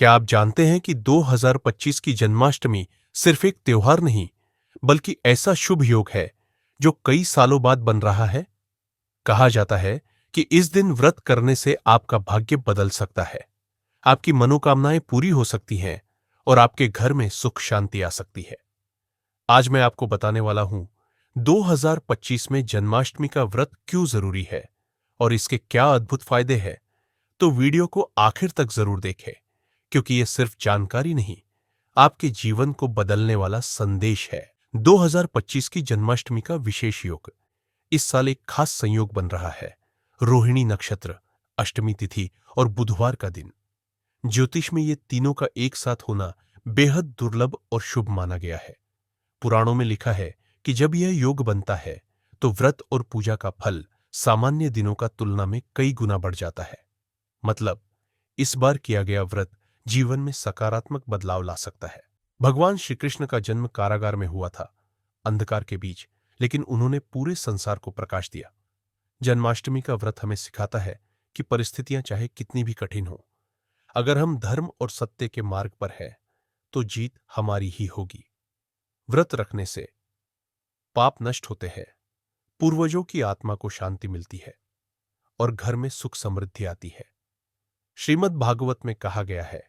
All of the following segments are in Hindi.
क्या आप जानते हैं कि 2025 की जन्माष्टमी सिर्फ एक त्योहार नहीं, बल्कि ऐसा शुभ योग है जो कई सालों बाद बन रहा है? कहा जाता है कि इस दिन व्रत करने से आपका भाग्य बदल सकता है, आपकी मनोकामनाएं पूरी हो सकती हैं और आपके घर में सुख शांति आ सकती है। आज मैं आपको बताने वाला हूं 2025 में जन्माष्टमी का व्रत क्यों जरूरी है और इसके क्या अद्भुत फायदे हैं। तो वीडियो को आखिर तक जरूर देखें, क्योंकि यह सिर्फ जानकारी नहीं, आपके जीवन को बदलने वाला संदेश है। 2025 की जन्माष्टमी का विशेष योग। इस साल एक खास संयोग बन रहा है। रोहिणी नक्षत्र, अष्टमी तिथि और बुधवार का दिन। ज्योतिष में ये तीनों का एक साथ होना बेहद दुर्लभ और शुभ माना गया है। पुराणों में लिखा है कि जब यह योग बनता है तो व्रत और पूजा का फल सामान्य दिनों का तुलना में कई गुना बढ़ जाता है। मतलब, इस बार किया गया व्रत जीवन में सकारात्मक बदलाव ला सकता है। भगवान श्री कृष्ण का जन्म कारागार में हुआ था, अंधकार के बीच, लेकिन उन्होंने पूरे संसार को प्रकाश दिया। जन्माष्टमी का व्रत हमें सिखाता है कि परिस्थितियां चाहे कितनी भी कठिन हो, अगर हम धर्म और सत्य के मार्ग पर हैं, तो जीत हमारी ही होगी। व्रत रखने से पाप नष्ट होते हैं, पूर्वजों की आत्मा को शांति मिलती है और घर में सुख समृद्धि आती है। श्रीमद् भागवत में कहा गया है,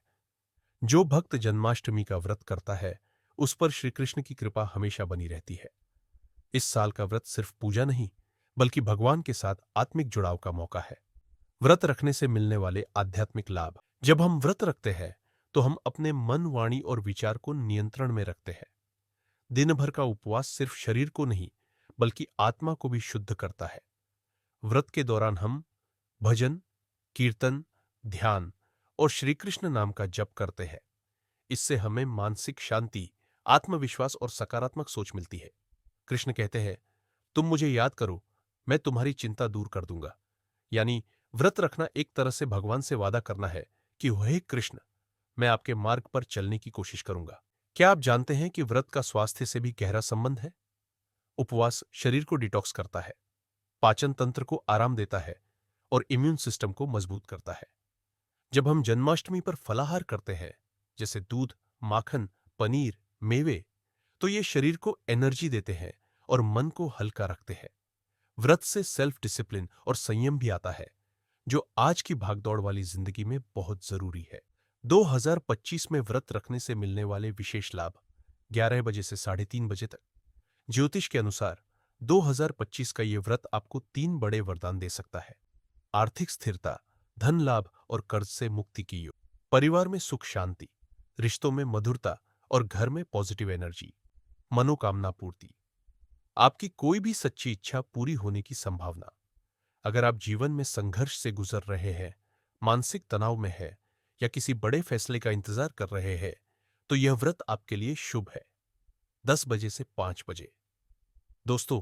जो भक्त जन्माष्टमी का व्रत करता है उस पर श्री कृष्ण की कृपा हमेशा बनी रहती है। इस साल का व्रत सिर्फ पूजा नहीं, बल्कि भगवान के साथ आत्मिक जुड़ाव का मौका है। व्रत रखने से मिलने वाले आध्यात्मिक लाभ। जब हम व्रत रखते हैं तो हम अपने मन, वाणी और विचार को नियंत्रण में रखते हैं। दिन भर का उपवास सिर्फ शरीर को नहीं, बल्कि आत्मा को भी शुद्ध करता है। व्रत के दौरान हम भजन, कीर्तन, ध्यान और श्री कृष्ण नाम का जप करते हैं। इससे हमें मानसिक शांति, आत्मविश्वास और सकारात्मक सोच मिलती है। कृष्ण कहते हैं, तुम मुझे याद करो, मैं तुम्हारी चिंता दूर कर दूंगा। यानी व्रत रखना एक तरह से भगवान से वादा करना है कि हे कृष्ण, मैं आपके मार्ग पर चलने की कोशिश करूंगा। क्या आप जानते हैं कि व्रत का स्वास्थ्य से भी गहरा संबंध है? उपवास शरीर को डिटॉक्स करता है, पाचन तंत्र को आराम देता है और इम्यून सिस्टम को मजबूत करता है। जब हम जन्माष्टमी पर फलाहार करते हैं, जैसे दूध, माखन, पनीर, मेवे, तो ये शरीर को एनर्जी देते हैं और मन को हल्का रखते हैं। व्रत से सेल्फ डिसिप्लिन और संयम भी आता है, जो आज की भागदौड़ वाली जिंदगी में बहुत जरूरी है। 2025 में व्रत रखने से मिलने वाले विशेष लाभ। 11 बजे से 3:30 बजे तक। ज्योतिष के अनुसार 2025 का ये व्रत आपको 3 बड़े वरदान दे सकता है। आर्थिक स्थिरता, धन लाभ और कर्ज से मुक्ति की योग। परिवार में सुख शांति, रिश्तों में मधुरता और घर में पॉजिटिव एनर्जी। मनोकामना पूर्ति, आपकी कोई भी सच्ची इच्छा पूरी होने की संभावना। अगर आप जीवन में संघर्ष से गुजर रहे हैं, मानसिक तनाव में है या किसी बड़े फैसले का इंतजार कर रहे हैं, तो यह व्रत आपके लिए शुभ है। 10 बजे से 5 बजे। दोस्तों,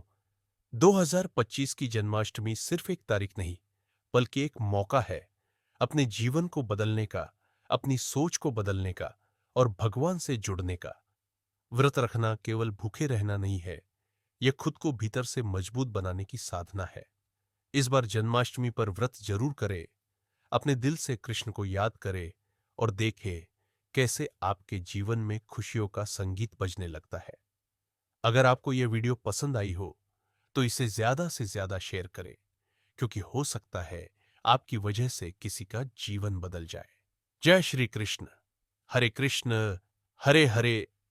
2025 की जन्माष्टमी सिर्फ एक तारीख नहीं, बल्कि एक मौका है अपने जीवन को बदलने का, अपनी सोच को बदलने का और भगवान से जुड़ने का। व्रत रखना केवल भूखे रहना नहीं है, यह खुद को भीतर से मजबूत बनाने की साधना है। इस बार जन्माष्टमी पर व्रत जरूर करें, अपने दिल से कृष्ण को याद करें और देखें कैसे आपके जीवन में खुशियों का संगीत बजने लगता है। अगर आपको यह वीडियो पसंद आई हो, तो इसे ज्यादा से ज्यादा शेयर करें, क्योंकि हो सकता है आपकी वजह से किसी का जीवन बदल जाए। जय श्री कृष्ण। हरे कृष्ण, हरे हरे,